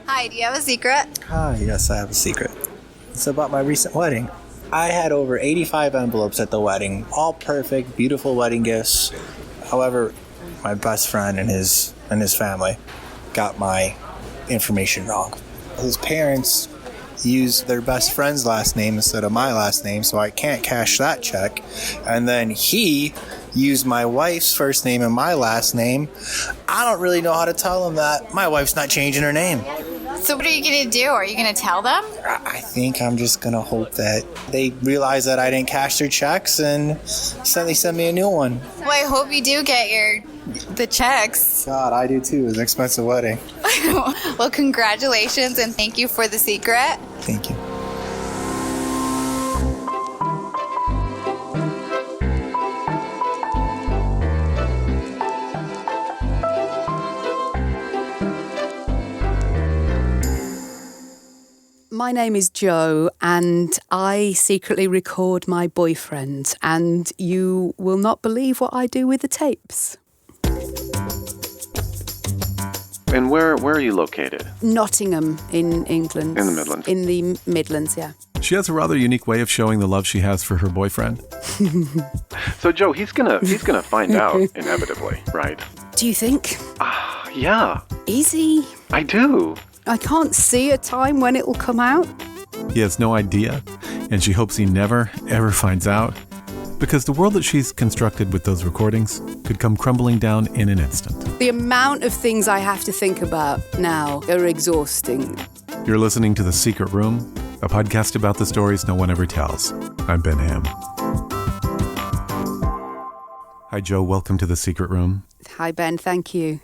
Hi, do you have a secret? Hi, yes, I have a secret. It's about my recent wedding. I had over 85 envelopes at the wedding, all perfect, beautiful wedding gifts. However, my best friend and his family got my information wrong. His parents used their best friend's last name instead of my last name, so I can't cash that check. And then he used my wife's first name and my last name. I don't really know how to tell him that my wife's not changing her name. So what are you going to do? Are you going to tell them? I think I'm just going to hope that they realize that I didn't cash their checks and they send me a new one. Well, I hope you do get the checks. God, I do too. It was an expensive wedding. Well, congratulations and thank you for the secret. Thank you. My name is Jo, and I secretly record my boyfriend, and you will not believe what I do with the tapes. And where are you located? Nottingham in England. In the Midlands? In the Midlands, yeah. She has a rather unique way of showing the love she has for her boyfriend. So, Jo, he's gonna find out inevitably, right? Do you think? Yeah. Easy. I do. I can't see a time when it will come out. He has no idea, and she hopes he never, ever finds out, because the world that she's constructed with those recordings could come crumbling down in an instant. The amount of things I have to think about now are exhausting. You're listening to The Secret Room, a podcast about the stories no one ever tells. I'm Ben Ham. Hi, Jo. Welcome to The Secret Room. Hi, Ben. Thank you.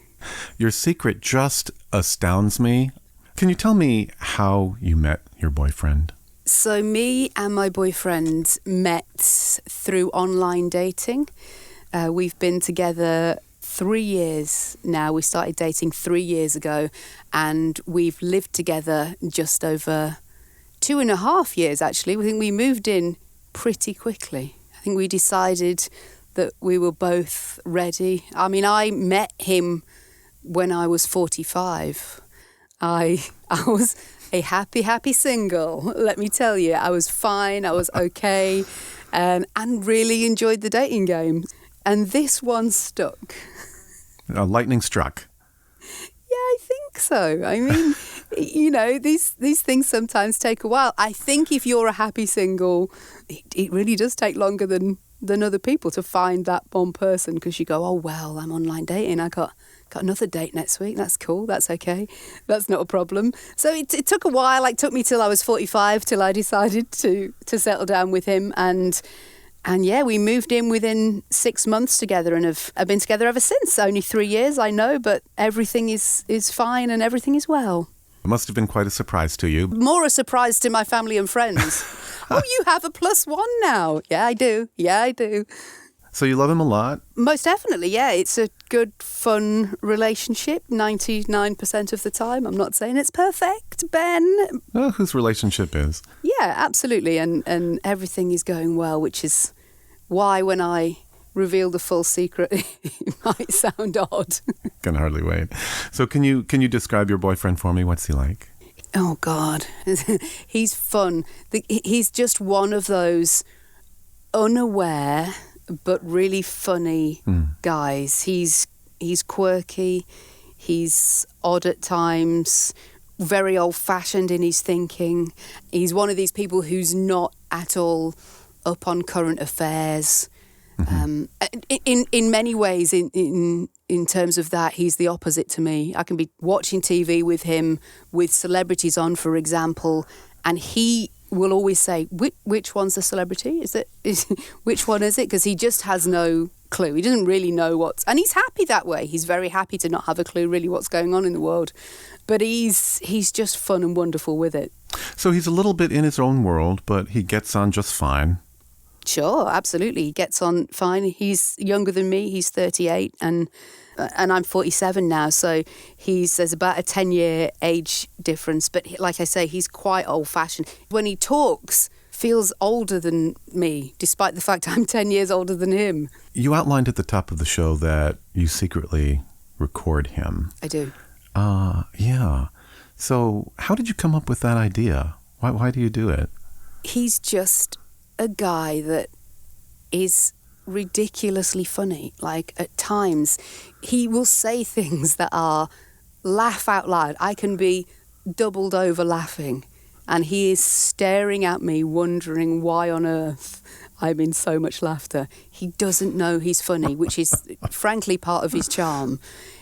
Your secret just astounds me. Can you tell me how you met your boyfriend? So me and my boyfriend met through online dating. We've been together 3 years now. We started dating 3 years ago, and we've lived together just over 2.5 years, actually. I think we moved in pretty quickly. I think we decided that we were both ready. I mean, I met him when I was 45. I was a happy single, let me tell you. I was fine, I was okay, and really enjoyed the dating game. And this one stuck. Lightning struck. Yeah, I think so. I mean, you know, these things sometimes take a while. I think if you're a happy single, it really does take longer than other people to find that one person, because you go, oh, well, I'm online dating. I got another date next week. That's cool. That's okay. That's not a problem. So it took a while. It took me till I was 45 till I decided to settle down with him. And yeah, we moved in within 6 months together and have been together ever since. Only 3 years, I know, but everything is fine and everything is well. It must have been quite a surprise to you. More a surprise to my family and friends. Oh, you have a +1 now. Yeah, I do. So you love him a lot? Most definitely, yeah. It's a good, fun relationship 99% of the time. I'm not saying it's perfect, Ben. Oh, whose relationship is? Yeah, absolutely. And everything is going well, which is why when I reveal the full secret, it might sound odd. Can hardly wait. So can you describe your boyfriend for me? What's he like? Oh, God. He's fun. He's just one of those unaware but really funny guys. He's quirky, he's odd at times, very old-fashioned in his thinking. He's one of these people who's not at all up on current affairs. In many ways, in terms of that, he's the opposite to me. I can be watching TV with him, with celebrities on, for example, and he will always say, which one's the celebrity? Which one is it? Because he just has no clue. He doesn't really know and he's happy that way. He's very happy to not have a clue really what's going on in the world. But he's just fun and wonderful with it. So he's a little bit in his own world, but he gets on just fine. Sure, absolutely. He gets on fine. He's younger than me. He's 38 and I'm 47 now, so there's about a 10-year age difference. But like I say, he's quite old-fashioned. When he talks, feels older than me, despite the fact I'm 10 years older than him. You outlined at the top of the show that you secretly record him. I do. Yeah. So how did you come up with that idea? Why do you do it? He's just a guy that is ridiculously funny. Like, at times, he will say things that are laugh out loud. I can be doubled over laughing, and he is staring at me, wondering why on earth I'm in so much laughter. He doesn't know he's funny, which is frankly part of his charm.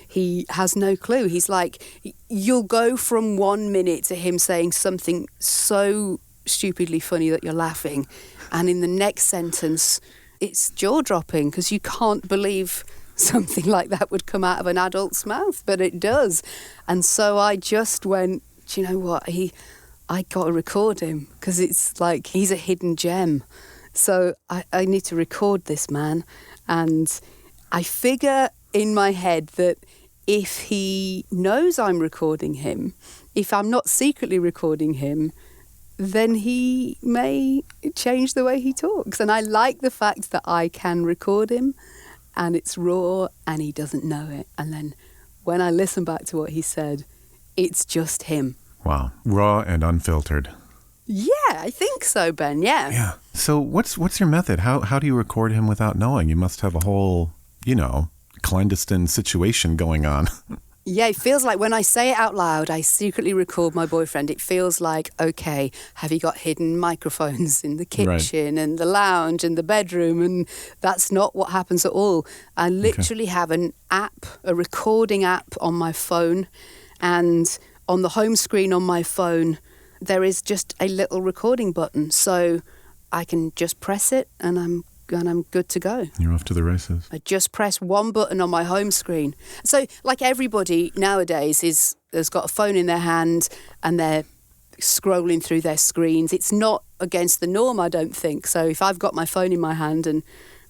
He has no clue. He's like, you'll go from 1 minute to him saying something so stupidly funny that you're laughing, and in the next sentence it's jaw-dropping because you can't believe something like that would come out of an adult's mouth, but it does. And so I just went, do you know what, I got to record him because it's like he's a hidden gem. So I need to record this man. And I figure in my head that if he knows I'm recording him, if I'm not secretly recording him, then he may change the way he talks. And I like the fact that I can record him and it's raw and he doesn't know it. And then when I listen back to what he said, it's just him. Wow. Raw and unfiltered. Yeah, I think so, Ben. Yeah. Yeah. So what's your method? How do you record him without knowing? You must have a whole, clandestine situation going on. Yeah, it feels like when I say it out loud, I secretly record my boyfriend. It feels like, okay, have you got hidden microphones in the kitchen and the lounge and the bedroom? And that's not what happens at all. I literally have an app, a recording app on my phone, and on the home screen on my phone, there is just a little recording button. So I can just press it and I'm good to go. You're off to the races. I just press one button on my home screen. So, like everybody nowadays has got a phone in their hand and they're scrolling through their screens. It's not against the norm, I don't think. So if I've got my phone in my hand and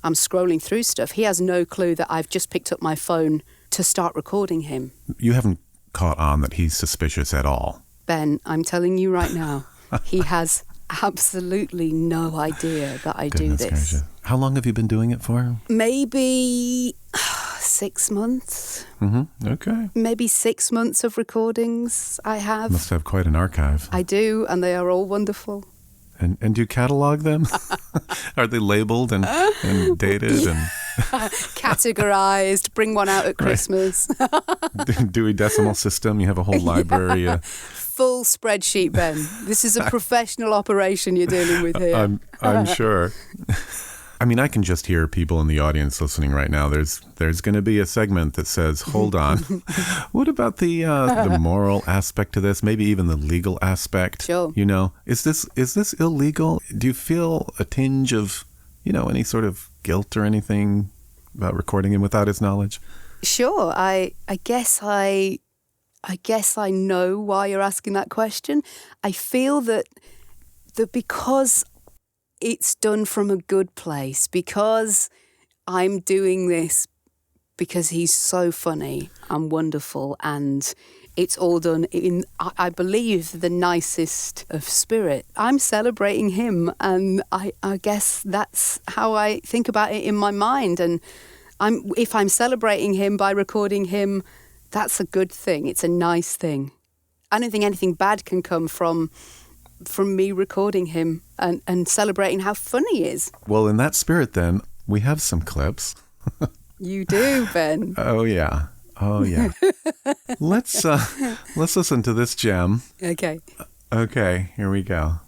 I'm scrolling through stuff, he has no clue that I've just picked up my phone to start recording him. You haven't caught on that he's suspicious at all. Ben, I'm telling you right now, he has absolutely no idea that I do this. Gracious. How long have you been doing it for? Maybe 6 months. Mm-hmm. Okay. Maybe 6 months of recordings I have. Must have quite an archive. I do, and they are all wonderful. And do you catalog them? Are they labeled and dated and categorized? Bring one out at Christmas. Dewey Decimal System? You have a whole library. Full spreadsheet, Ben. This is a professional operation you're dealing with here. I'm sure. I mean, I can just hear people in the audience listening right now. There's going to be a segment that says, "Hold on, what about the moral aspect to this? Maybe even the legal aspect. Sure. Is this illegal? Do you feel a tinge of, any sort of guilt or anything about recording him without his knowledge?" Sure. I guess I know why you're asking that question. I feel that because it's done from a good place, because I'm doing this because he's so funny and wonderful, and it's all done in, I believe, the nicest of spirit. I'm celebrating him, and I guess that's how I think about it in my mind. And if I'm celebrating him by recording him, that's a good thing. It's a nice thing. I don't think anything bad can come from me recording him and celebrating how funny he is. Well, in that spirit, then, we have some clips. You do, Ben. Oh, yeah. Let's listen to this gem. Okay. Okay, here we go.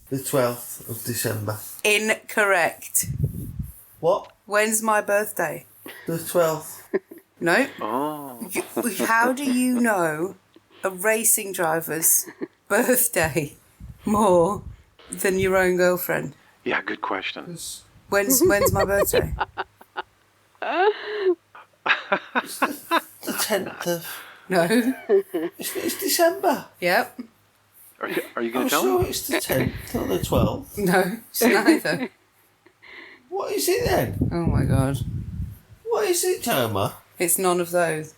The 12th of December. Incorrect. What? When's my birthday? The 12th. No. Oh. How do you know a racing driver's birthday more than your own girlfriend? Yeah, good question. When's my birthday? It's the 10th of... No. It's December. Yep. Are you going I'm to tell sure me? it's the 10th, not the 12th. No, it's neither. What is it then? Oh my God. What is it, Toma? It's none of those.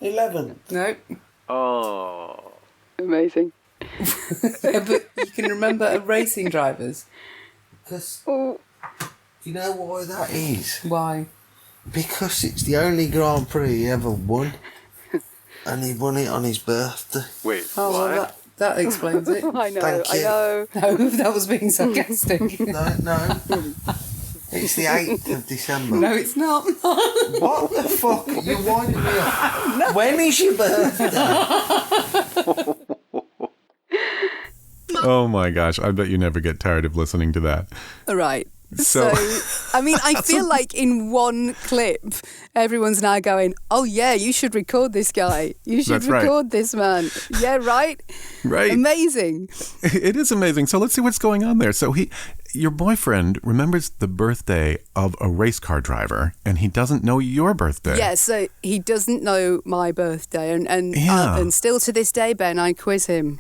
11th. Nope. Oh. Amazing. But you can remember a racing driver's. Because... You know why that is? Why? Because it's the only Grand Prix he ever won. and he won it on his birthday. Wait, Oh, what? well, that explains it. I know, Thank I you. know. No, that was being sarcastic. No. It's the 8th of December. No, it's not. What the fuck? You're winding me up. No. When is your birthday? Oh my gosh, I bet you never get tired of listening to that. Right. So- I mean, I feel like in one clip, everyone's now going, oh, yeah, you should record this guy. You should That's right. record this man. Yeah, right? Right. Amazing. It is amazing. So let's see what's going on there. So your boyfriend remembers the birthday of a race car driver, and he doesn't know your birthday. Yeah, so he doesn't know my birthday. And Yeah. still to this day, Ben, I quiz him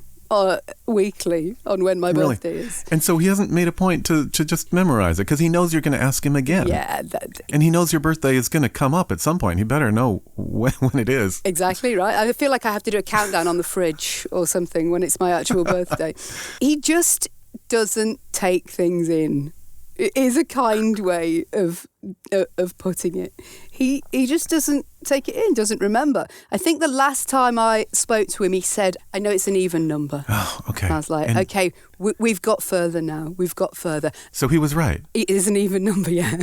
weekly on when my Really? birthday is. And so he hasn't made a point to just memorize it because he knows you're going to ask him again. Yeah, And he knows your birthday is going to come up at some point. He better know when it is. exactly right. I feel like I have to do a countdown on the fridge or something when it's my actual birthday. He just doesn't take things in. It is a kind way of putting it. He just doesn't take it in, doesn't remember. I think the last time I spoke to him, he said, I know it's an even number. Oh, okay. And I was like, And okay, we've got further now. We've got further. so he was right. It is an even number, yeah.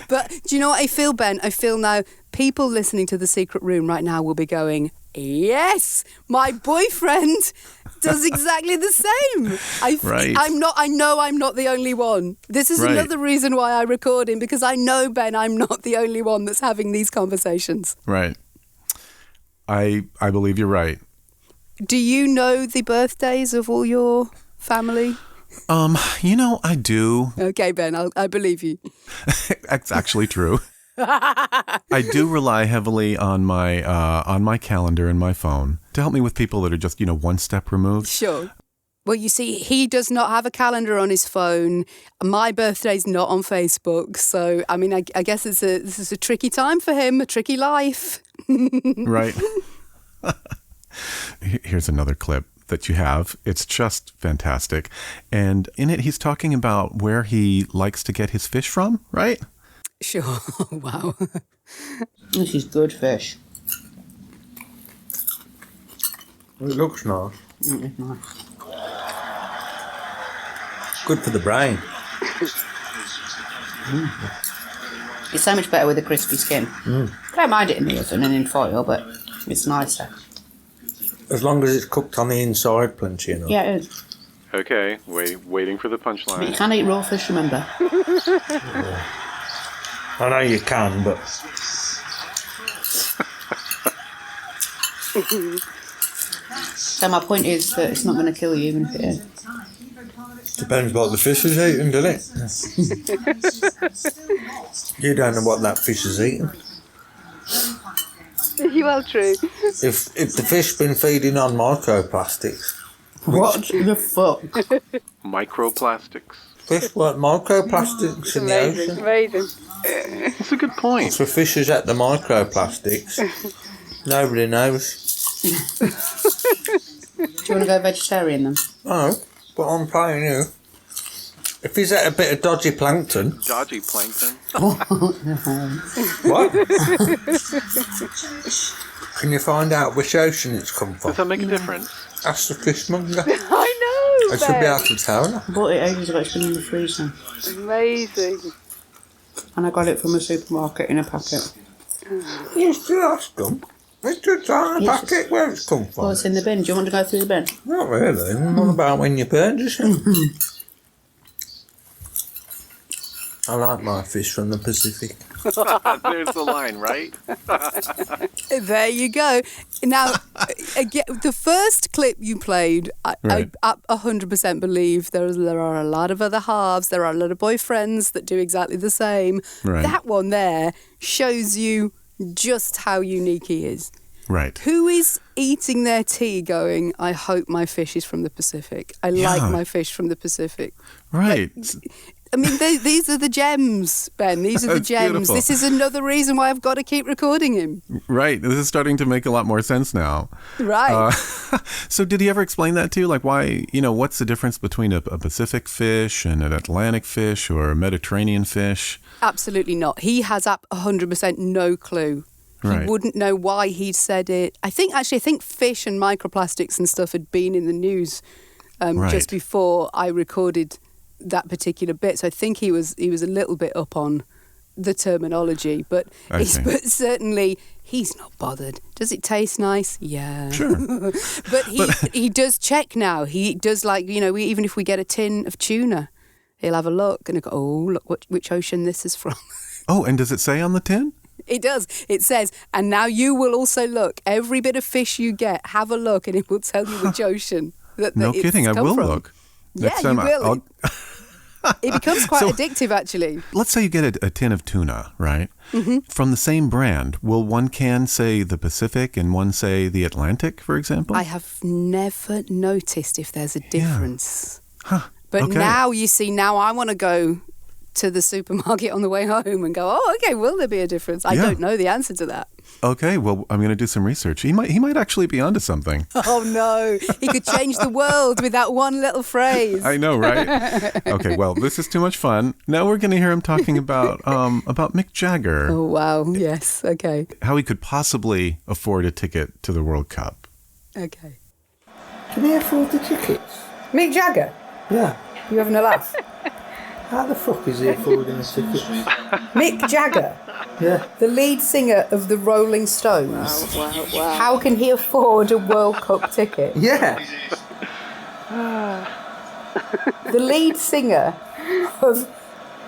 But do you know what I feel, Ben? I feel now people listening to The Secret Room right now will be going, yes, my boyfriend does exactly the same. Right. I know I'm not the only one. This is Right. another reason why I record him, because I know, Ben, I'm not the only one that's having these conversations. Right. I believe you're right. Do you know the birthdays of all your family? I do. Okay, Ben, I believe you. That's actually true. I do rely heavily on my calendar and my phone to help me with people that are just, one step removed. Sure. Well, you see, he does not have a calendar on his phone. My birthday's not on Facebook. So, I mean, I guess this is a tricky time for him, a tricky life. Right. Here's another clip that you have. It's just fantastic. And in it, he's talking about where he likes to get his fish from, right? Sure. Wow. This is good fish. It looks nice. It's nice. Good for the brain. It's so much better with a crispy skin. I don't mind it in the oven and in foil, but it's nicer. As long as it's cooked on the inside, plenty enough. Yeah, it is. Okay, waiting for the But you punchline. can eat raw fish, remember? I know you can, but So my point is that it's not going to kill you even if it is. depends what the fish is eating, doesn't it? You don't know what that fish is eating. Well, true. If the fish been feeding on microplastics, What the fuck? Microplastics. fish like microplastics in the ocean. Amazing. That's a good point. For fishes at the microplastics, nobody knows. Do you want to go vegetarian then? No, but I'm telling you, if he's at a bit of dodgy plankton, Dodgy plankton. what? Can you find out which ocean it's come Does from? that make a difference? Ask the fishmonger. I know. I should be able to tell. I bought it ages ago, it's been in the freezer. Amazing. And I got it from a supermarket in a packet. You still ask them. It's just on a Yes. packet where it's come Well, from. it's in the bin. Do you want to go through the bin? Not really. What about when you purchase it? I like my fish from the Pacific. There's the line, right? There you go. Now, again, the first clip you played, Right. I 100% believe there are a lot of other halves. There are a lot of boyfriends that do exactly the same. Right. That one there shows you just how unique he is. Right. Who is eating their tea going, I hope my fish is from the Pacific. I Yeah. like my fish from the Pacific. Right. I mean, these are the gems, Ben. These are the That's gems. beautiful. This is another reason why I've got to keep recording him. Right. This is starting to make a lot more sense now. Right. So did he ever explain that to you? Like why, what's the difference between a Pacific fish and an Atlantic fish or a Mediterranean fish? Absolutely not. He has 100% no clue Right. He wouldn't know why he'd said it. I think fish and microplastics and stuff had been in the news just before I recorded that particular bit. So I think he was a little bit up on the terminology, but certainly he's not bothered. Does it taste nice? Yeah. Sure. but he does check now. He does, like, even if we get a tin of tuna, he'll have a look and he'll go, oh, look which ocean this is from. Oh, and does it say on the tin? It does. It says, and now you will also look. Every bit of fish you get, have a look, and it will tell you which ocean that No it's kidding, I come will from. look. Yeah, Next you time will. It becomes quite So- addictive, actually. Let's say you get a tin of tuna, right? Mm-hmm. From the same brand. Will one can say the Pacific and one say the Atlantic, for example? I have never noticed if there's a difference. Huh. But Okay. now, you see, now I want to go to the supermarket on the way home and go, oh, okay, will there be a difference? I Yeah. don't know the answer to that. Okay, well, I'm going to do some research. He might actually be onto something. Oh, no. He could change the world with that one little phrase. I know, right? Okay, well, this is too much fun. Now we're going to hear him talking about Mick Jagger, Oh, wow. Yes. Okay. how he could possibly afford a ticket to the World Cup. Okay. Can he afford the tickets? Mick Jagger, Yeah. you having a laugh? How the fuck is he affording the tickets? Mick Jagger, Yeah. the lead singer of the Rolling Stones. Wow. How can he afford a World Cup ticket? Yeah. The lead singer of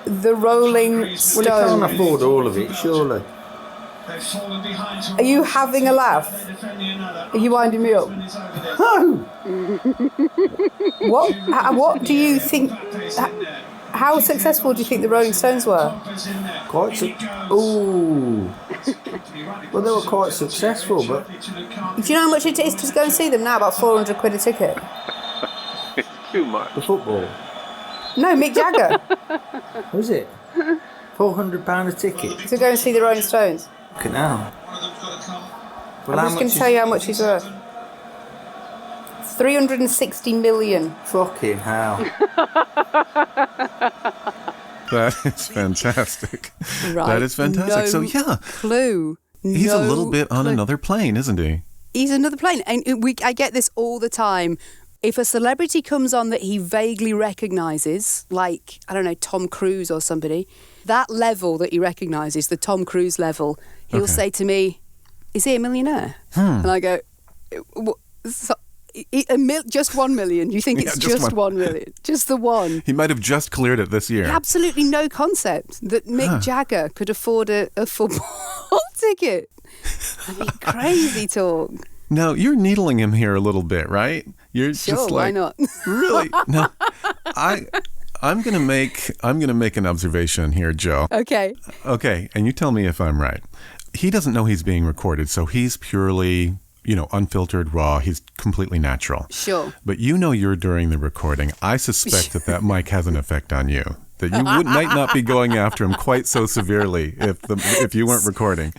the Rolling Stones. Well, he can't afford all of it, surely. Are you having a laugh? Are you winding me up? No! What do you think? How successful do you think the Rolling Stones were? Quite Ooh. Well, they were quite successful, but... Do you know how much it is to go and see them now? About 400 quid a ticket. Too much. The football. No, Mick Jagger. Was it? £400 a ticket? To go and see the Rolling Stones. Fucking hell. Well, I'm just going to tell you how much he's worth. 360 million. Fucking hell. That is fantastic. Right. That is fantastic. No So, yeah, clue. he's a No little bit on clue. another plane, isn't he? He's another plane. And I get this all the time. If a celebrity comes on that he vaguely recognises, like, I don't know, Tom Cruise or somebody, that level that he recognises, the Tom Cruise level, he'll Okay. say to me, is he a millionaire? And I go, just 1 million. You think Yeah, it's just just 1 million? Just the one. He might have just cleared it this year. Absolutely no concept that Mick Jagger could afford a football ticket. I mean, crazy talk. Now, you're needling him here a little bit, right? You're Sure, just why like, not? really? No, I'm gonna make an observation here, Joe. Okay. Okay, and you tell me if I'm right. He doesn't know he's being recorded, so he's purely, unfiltered, raw. He's completely natural. Sure. But you're during the recording. I suspect that mic has an effect on you. That you might not be going after him quite so severely if you weren't recording.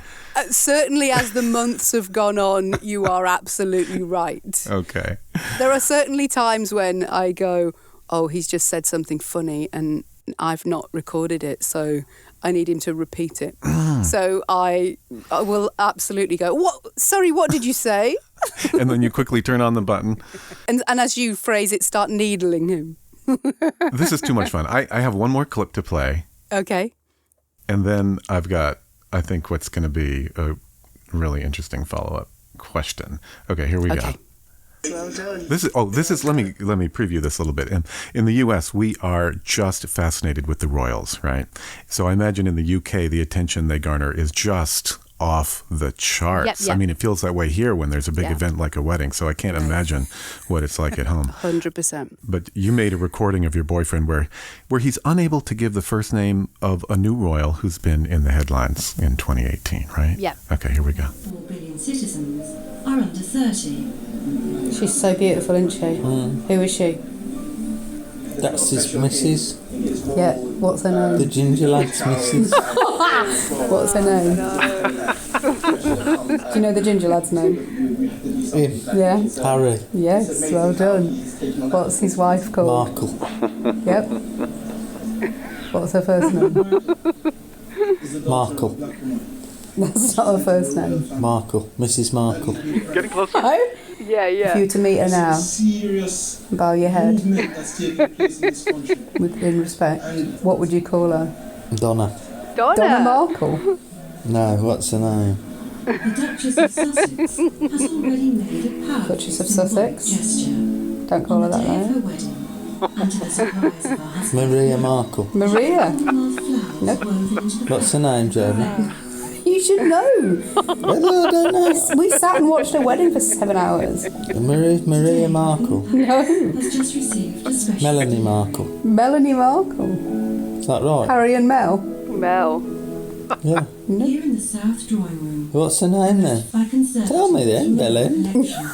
Certainly, as the months have gone on, you are absolutely right. Okay. There are certainly times when I go, oh, he's just said something funny and I've not recorded it, so I need him to repeat it. So I will absolutely go, what? Sorry, what did you say? And then you quickly turn on the button. And as you phrase it, start needling him. This is too much fun. I have one more clip to play. Okay. And then I've got, I think, what's going to be a really interesting follow-up question. Okay, here we go. Well done. This is. Let me preview this a little bit. In the U.S., we are just fascinated with the royals, right? So I imagine in the UK, the attention they garner is just off the charts. Yep. I mean, it feels that way here when there's a big event like a wedding. So I can't imagine what it's like at home. 100%. But you made a recording of your boyfriend where he's unable to give the first name of a new royal who's been in the headlines in 2018, right? Yep. Okay, here we go. 4 billion citizens are under 30. She's so beautiful, isn't she? Who is she? That's his missus. Yeah, what's her name? The ginger lad's missus. What's her name? Do you know the ginger lad's name? Him. Yeah. Harry. Yes, well done. What's his wife called? Markle. Yep. What's her first name? Markle. That's not her first name. Markle. Mrs. Markle. Getting closer. Oh? Yeah, If yeah. you were to meet her now, serious bow your head movement that's taking place in this country. in respect, what would you call her? Donna. Donna Markle? No, what's her name? The Duchess of Sussex has already made a powerful Duchess of Sussex? gesture Don't call her on the that day of her name. wedding, and to the surprise of her husband. Maria Markle. Maria? Flowers woven into the What's her name, Jeremy? You should know. Well, I don't know. We sat and watched her wedding for 7 hours. Maria Markle. No. has just received a special Melanie Markle. Melanie Markle. Is that right? Harry and Mel. Mel. Yeah. here in the South drawing room. What's her name then? By conservative Tell me then, Belen. election.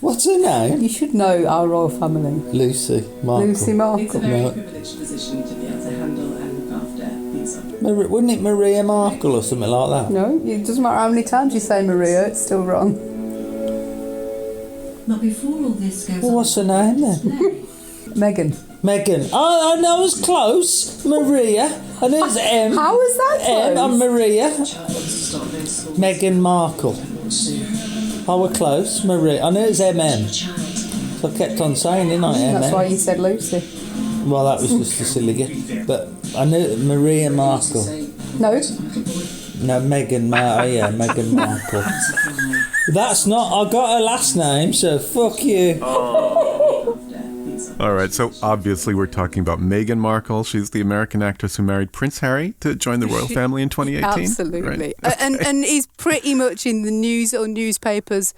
What's her name? You should know our royal family. Lucy Markle. Lucy Markle. No. privileged position to be able to handle and look after these subjects. Wouldn't it Maria Markle or something like that? No, it doesn't matter how many times you say Maria, it's still wrong. But before all this goes Well, what's her name then? Megan. Megan. Oh, I know, I was close. Maria. I know it's M. How was that M. close? I'm Maria. Child wants to start their school Meghan Markle. soon. Oh, we're close. Maria. I knew it was MM. So I kept on saying, didn't I? That's MM. why you said Lucy. Well, that was just a silly guess. But I knew it, Maria Markle. No. No, Meghan Meghan Markle. That's not. I got her last name, so fuck you. All right, so obviously we're talking about Meghan Markle. She's the American actress who married Prince Harry to join the royal family in 2018. Absolutely. Right? And he's pretty much in the news or newspapers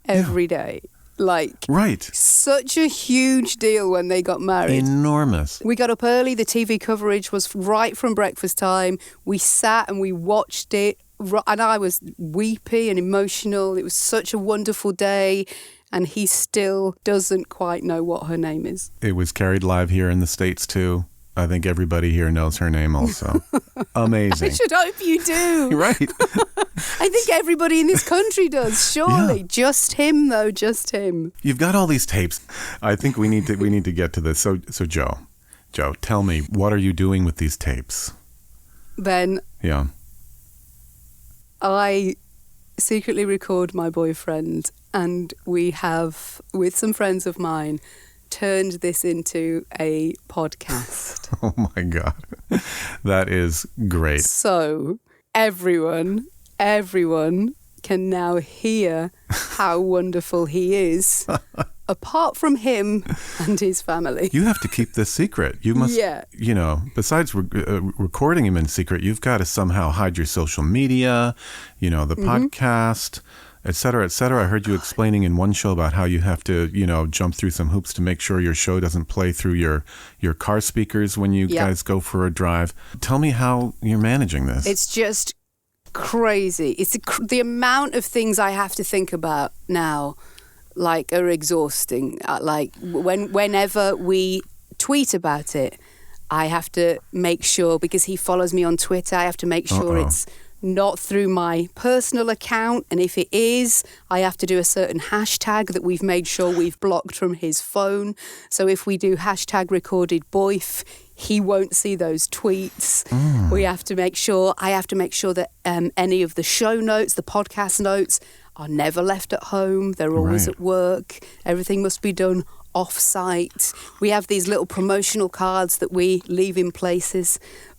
every day. Like, Right. such a huge deal when they got married. Enormous. We got up early. The TV coverage was right from breakfast time. We sat and we watched it. And I was weepy and emotional. It was such a wonderful day. And he still doesn't quite know what her name is. It was carried live here in the States, too. I think everybody here knows her name also. I Amazing. should hope you do. Right. I think everybody in this country does, surely. Yeah. Just him, though, just him. You've got all these tapes. I think we need to get to this. So Joe, tell me, what are you doing with these tapes? Ben, Yeah. I secretly record my boyfriend, and we have, with some friends of mine, turned this into a podcast. Oh my God. That is great. So everyone can now hear how wonderful he is, apart from him and his family. You have to keep this secret. You must, Yeah. besides recording him in secret, you've got to somehow hide your social media, the podcast, et cetera, et cetera. I heard you explaining in one show about how you have to, jump through some hoops to make sure your show doesn't play through your car speakers when you Yeah. guys go for a drive. Tell me how you're managing this. It's just crazy. It's the amount of things I have to think about now, are exhausting. Whenever we tweet about it, I have to make sure, because he follows me on Twitter, I have to make sure it's not through my personal account. And if it is, I have to do a certain hashtag that we've made sure we've blocked from his phone. So if we do hashtag recorded boif, he won't see those tweets. I have to make sure that any of the show notes, the podcast notes, are never left at home. They're always Right. at work. Everything must be done off-site. We have these little promotional cards that we leave in places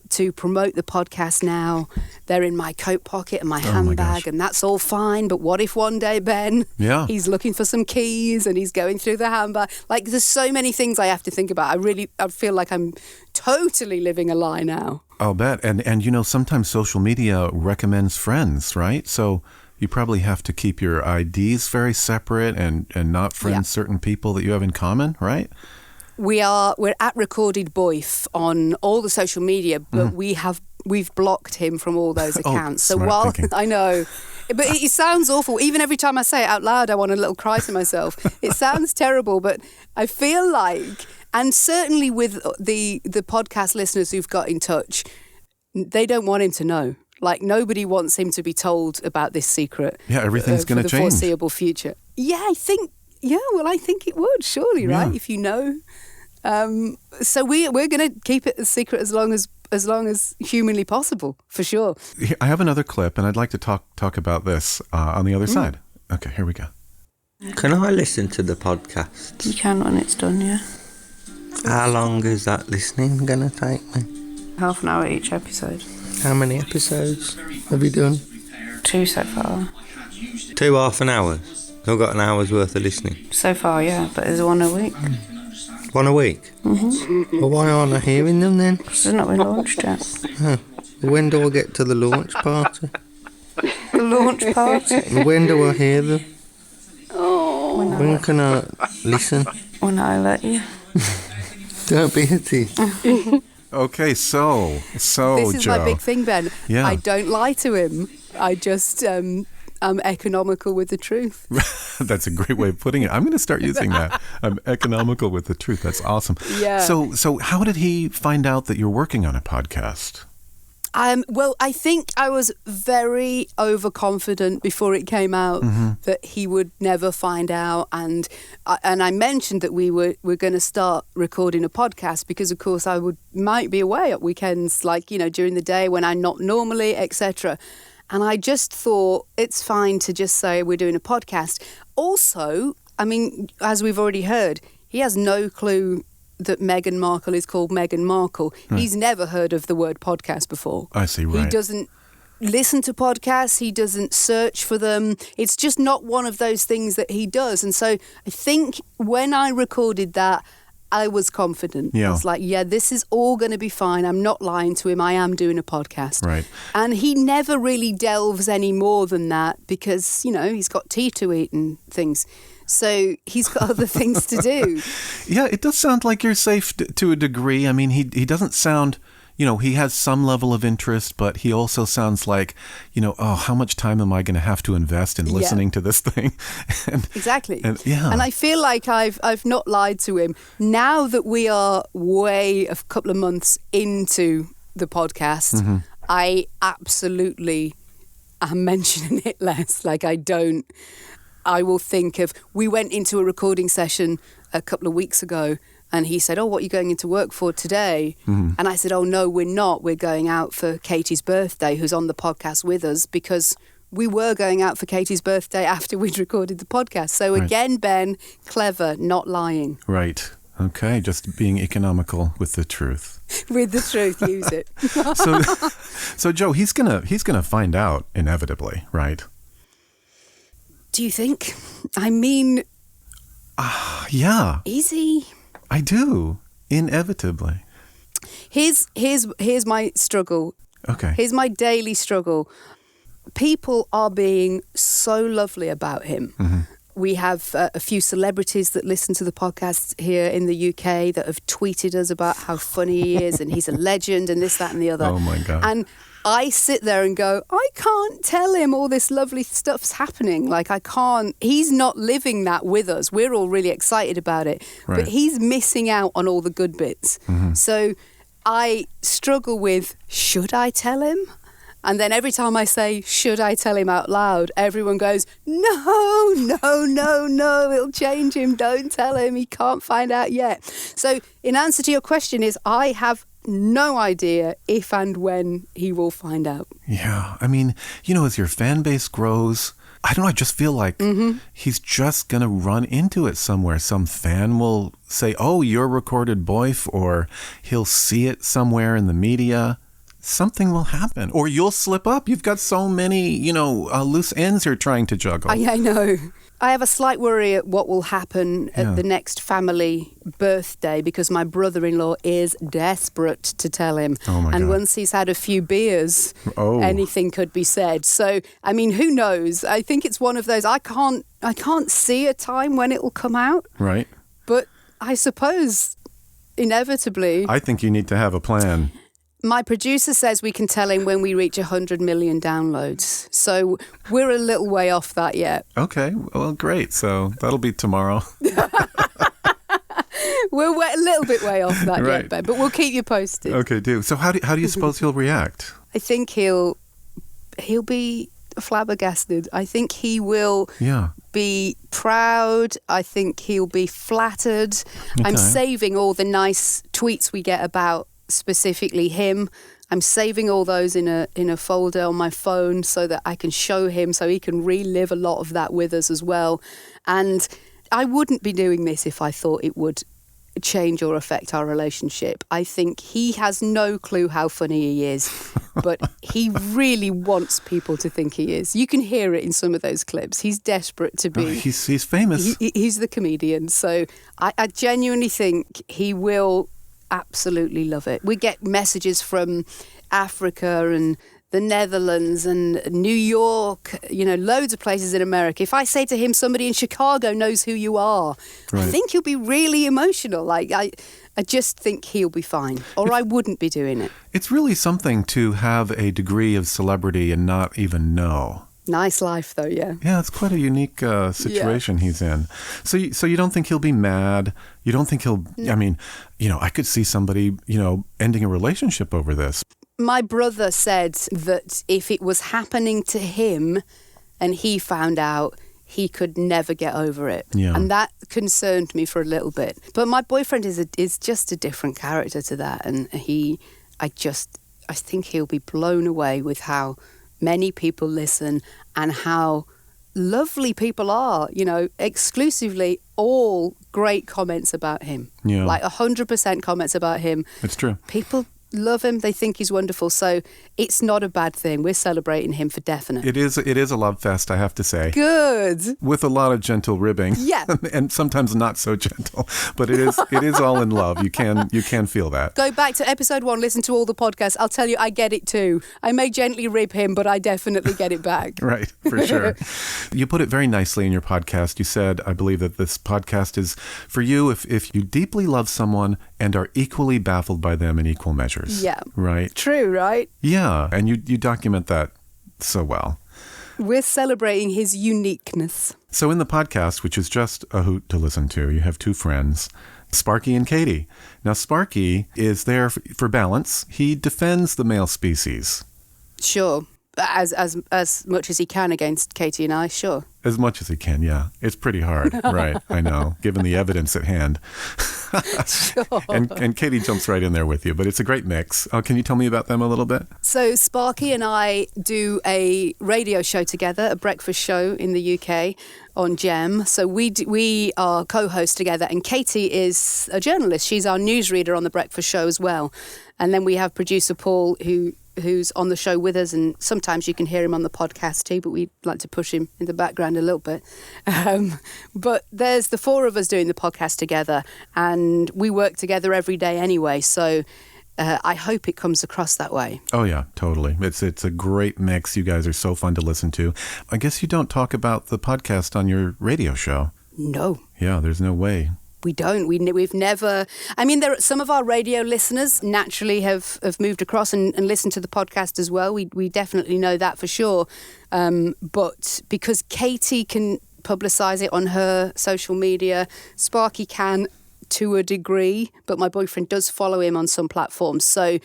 to promote the podcast now. They're in my coat pocket and my handbag, and that's all fine. But what if one day, Ben, he's looking for some keys and he's going through the handbag? There's so many things I have to think about. I feel like I'm totally living a lie now. I'll bet. And sometimes social media recommends friends, right? So you probably have to keep your IDs very separate and not friend certain people that you have in common, right? We're at Recorded Boif on all the social media, but we've blocked him from all those accounts. So while thinking. I know, but it sounds awful. Even every time I say it out loud, I want a little cry to myself. It sounds terrible, but I feel like, and certainly with the podcast listeners who've got in touch, they don't want him to know. Nobody wants him to be told about this secret. Yeah, everything's going to for the change. foreseeable future. I think it would, surely, right? If you know. So we're going to keep it a secret as long as long as humanly possible, for sure. I have another clip, and I'd like to talk about this on the other side. Okay, here we go. Can I listen to the podcast? You can when it's done, yeah. How long is that listening going to take me? Half an hour each episode. How many episodes have you done? 2 so far. 2 half an hour. I've got an hour's worth of listening. So far, yeah, but there's one a week. 1 a week? Mm-hmm. Well, why aren't I hearing them then? It's not been launched yet. Oh. When do I get to the launch party? The launch party? When do I hear them? Oh. When can I listen? When I let you. Don't be a thief. Okay, so This is Joe. my big thing, Ben. Yeah. I don't lie to him. I just I'm economical with the truth. That's a great way of putting it. I'm going to start using that. I'm economical with the truth. That's awesome. Yeah. So how did he find out that you're working on a podcast? Well, I think I was very overconfident before it came out that he would never find out, and I mentioned that we were going to start recording a podcast because, of course, I might be away at weekends, like during the day when I'm not normally, etc. And I just thought it's fine to just say we're doing a podcast. Also, I mean, as we've already heard, he has no clue that Meghan Markle is called Meghan Markle. He's never heard of the word podcast before. I see, right. He doesn't listen to podcasts. He doesn't search for them. It's just not one of those things that he does. And so I think when I recorded that, I was confident. Yeah. I was like, yeah, this is all going to be fine. I'm not lying to him. I am doing a podcast. Right. And he never really delves any more than that because, he's got tea to eat and things. So he's got other things to do. Yeah, it does sound like you're safe to a degree. I mean, he doesn't sound, he has some level of interest, but he also sounds like, how much time am I going to have to invest in listening to this thing? Exactly. And I feel like I've not lied to him. Now that we are a couple of months into the podcast, I absolutely am mentioning it less. Like I will think of, we went into a recording session a couple of weeks ago and he said, what are you going into work for today? And I said, no, we're not. We're going out for Katie's birthday, who's on the podcast with us, because we were going out for Katie's birthday after we'd recorded the podcast. So again, Ben, clever, not lying. Right. Okay, just being economical with the truth. With the truth, use it. So Joe, he's gonna find out inevitably, right? Do you think? I mean, yeah. Is he? I do. Inevitably. Here's my struggle. Okay. Here's my daily struggle. People are being so lovely about him. We have a few celebrities that listen to the podcast here in the UK that have tweeted us about how funny he is and he's a legend and this, that and the other. Oh my God. And I sit there and go, I can't tell him all this lovely stuff's happening. Like he's not living that with us. We're all really excited about it. Right. But he's missing out on all the good bits. So I struggle with, should I tell him? And then every time I say, should I tell him out loud, everyone goes, no, it'll change him. Don't tell him. He can't find out yet. So in answer to your question is, I have no idea if and when he will find out. Yeah. I mean, as your fan base grows, I don't know, I just feel like he's just going to run into it somewhere. Some fan will say, you're recorded Boyf, or he'll see it somewhere in the media. Something will happen, or you'll slip up. You've got so many, loose ends you're trying to juggle. I know. I have a slight worry at what will happen at the next family birthday because my brother-in-law is desperate to tell him. Oh my and God. once he's had a few beers, anything could be said. So, I mean, who knows? I think it's one of those, I can't see a time when it will come out. Right. But I suppose, inevitably... I think you need to have a plan. My producer says we can tell him when we reach 100 million downloads. So we're a little way off that yet. Okay, well, great. So that'll be tomorrow. We're a little bit way off that Right. yet, Ben, but we'll keep you posted. Okay, do. So how do you suppose he'll react? I think he'll be flabbergasted. I think he will be proud. I think he'll be flattered. I'm saving all the nice tweets we get about specifically him. I'm saving all those in a folder on my phone so that I can show him, so he can relive a lot of that with us as well. And I wouldn't be doing this if I thought it would change or affect our relationship. I think he has no clue how funny he is, but he really wants people to think he is. You can hear it in some of those clips. He's desperate to be. He's famous. He's the comedian. So I genuinely think he will absolutely love it. We get messages from Africa and the Netherlands and New York, loads of places in America. If I say to him, somebody in Chicago knows who you are, I think he'll be really emotional. Like, I just think he'll be fine, or I wouldn't be doing it. It's really something to have a degree of celebrity and not even know. Nice life, though, yeah. Yeah, it's quite a unique situation he's in. So you don't think he'll be mad? You don't think he'll, I mean, I could see somebody, ending a relationship over this. My brother said that if it was happening to him and he found out, he could never get over it. Yeah. And that concerned me for a little bit. But my boyfriend is just a different character to that. And I think he'll be blown away with how many people listen and how lovely people are, exclusively all great comments about him. Yeah. Like 100% comments about him. It's true. People love him. They think he's wonderful. So it's not a bad thing. We're celebrating him for definite. It is a love fest, I have to say. Good. With a lot of gentle ribbing. Yeah. And sometimes not so gentle. But it is all in love. You can feel that. Go back to episode 1, listen to all the podcasts. I'll tell you, I get it too. I may gently rib him, but I definitely get it back. Right, for sure. You put it very nicely in your podcast. You said, I believe that this podcast is for you if you deeply love someone and are equally baffled by them in equal measures. Yeah. Right? True, right? Yeah, and you document that so well. We're celebrating his uniqueness. So in the podcast, which is just a hoot to listen to, you have two friends, Sparky and Katie. Now, Sparky is there for balance. He defends the male species. Sure. As much as he can against Katie and I, sure. As much as he can, yeah. It's pretty hard, right? I know, given the evidence at hand. Sure. And Katie jumps right in there with you, but it's a great mix. Can you tell me about them a little bit? So Sparky and I do a radio show together, a breakfast show in the UK on Gem. So we are co-hosts together, and Katie is a journalist. She's our newsreader on the breakfast show as well. And then we have producer Paul, who's on the show with us, and sometimes you can hear him on the podcast too, but we like to push him in the background a little bit. But there's the four of us doing the podcast together, and we work together every day anyway, so I hope it comes across that way. Oh yeah, totally. It's a great mix. You guys are so fun to listen to. I guess you don't talk about the podcast on your radio show. No. Yeah, there's no way. We don't. We've never... I mean, some of our radio listeners naturally have moved across and listened to the podcast as well. We definitely know that for sure. But because Katie can publicise it on her social media, Sparky can to a degree, but my boyfriend does follow him on some platforms. So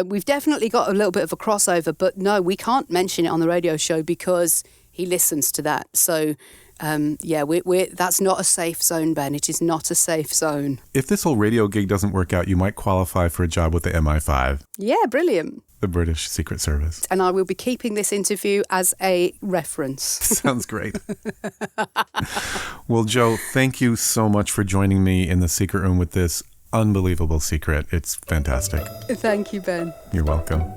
we've definitely got a little bit of a crossover. But no, we can't mention it on the radio show because he listens to that. So... that's not a safe zone, Ben. It is not a safe zone. If this whole radio gig doesn't work out, you might qualify for a job with the MI5. Yeah, brilliant. The British Secret Service. And I will be keeping this interview as a reference. Sounds great. Well, Joe, thank you so much for joining me in the secret room with this unbelievable secret. It's fantastic. Thank you, Ben. You're welcome.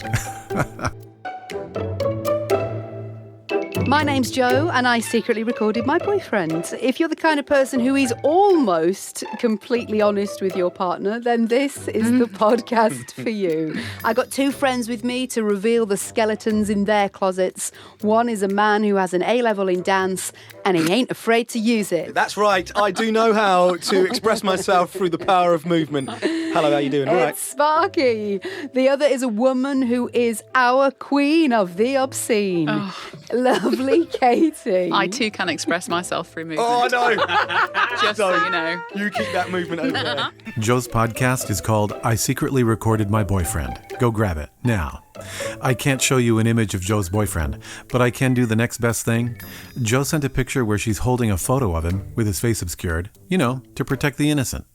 My name's Joe, and I secretly recorded my boyfriend. If you're the kind of person who is almost completely honest with your partner, then this is the podcast for you. I got two friends with me to reveal the skeletons in their closets. One is a man who has an A-level in dance, and he ain't afraid to use it. That's right. I do know how to express myself through the power of movement. Hello, how you doing? All right. It's Sparky. The other is a woman who is our queen of the obscene. Lovely Katie. I too can express myself through movement. Oh, no. Just so you know. You keep that movement over there. Joe's podcast is called I Secretly Recorded My Boyfriend. Go grab it now. I can't show you an image of Joe's boyfriend, but I can do the next best thing. Joe sent a picture where she's holding a photo of him with his face obscured, to protect the innocent.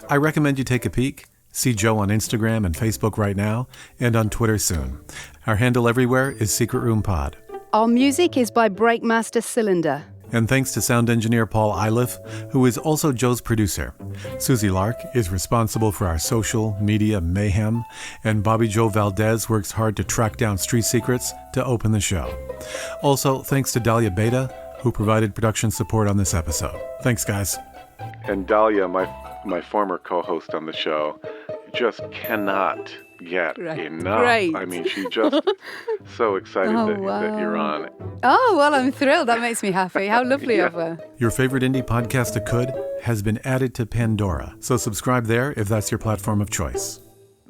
I recommend you take a peek. See Joe on Instagram and Facebook right now, and on Twitter soon. Our handle everywhere is Secret Room Pod. Our music is by Breakmaster Cylinder. And thanks to sound engineer Paul Iliff, who is also Joe's producer. Susie Lark is responsible for our social media mayhem, and Bobby Joe Valdez works hard to track down street secrets to open the show. Also, thanks to Dahlia Beta, who provided production support on this episode. Thanks, guys. And Dahlia, my former co-host on the show, just cannot get enough. Great. I mean, she's just so excited that you're on. Oh, well, I'm thrilled. That makes me happy. How lovely of her. Your favorite indie podcast, A Could, has been added to Pandora, so subscribe there if that's your platform of choice.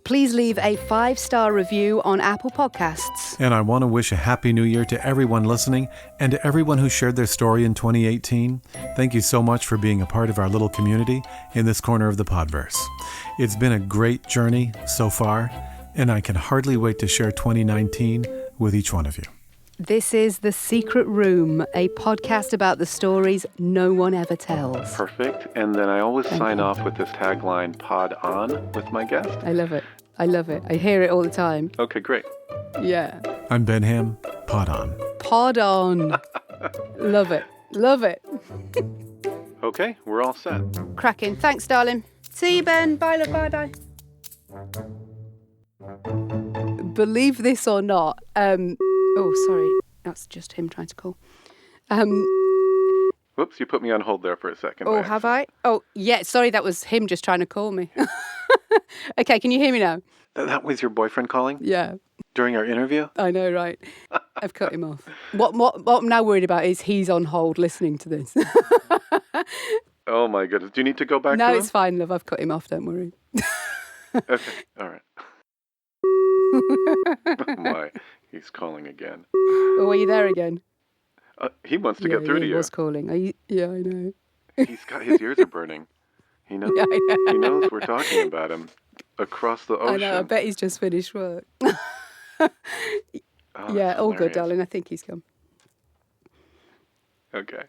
Please leave a 5-star review on Apple Podcasts. And I want to wish a Happy New Year to everyone listening and to everyone who shared their story in 2018. Thank you so much for being a part of our little community in this corner of the Podverse. It's been a great journey so far, and I can hardly wait to share 2019 with each one of you. This is The Secret Room, a podcast about the stories no one ever tells. Perfect. And then I always sign off with this tagline, Pod On, with my guest. I love it. I love it. I hear it all the time. Okay, great. Yeah. I'm Ben Ham. Pod On. Pod On. Love it. Love it. Okay, we're all set. Cracking. Thanks, darling. See you, Ben. Bye, love. Bye. Believe this or not. Oh, sorry. That's just him trying to call. Whoops, you put me on hold there for a second. Oh, have I? Oh, yeah. Sorry, that was him just trying to call me. Okay, can you hear me now? That was your boyfriend calling? Yeah. During our interview? I know, right? I've cut him off. What I'm now worried about is he's on hold listening to this. Oh, my goodness. Do you need to go back to No, him? it's fine, love. I've cut him off. Don't worry. Okay, all right. Oh, my. He's calling again. Oh, are you there again? He wants to get through to He you. was calling. Are you? Yeah, I know. His ears are burning. He knows. Yeah, I know. He knows we're talking about him across the ocean. I know. I bet he's just finished work. Oh, yeah, all good, hilarious. darling. I think he's come. Okay.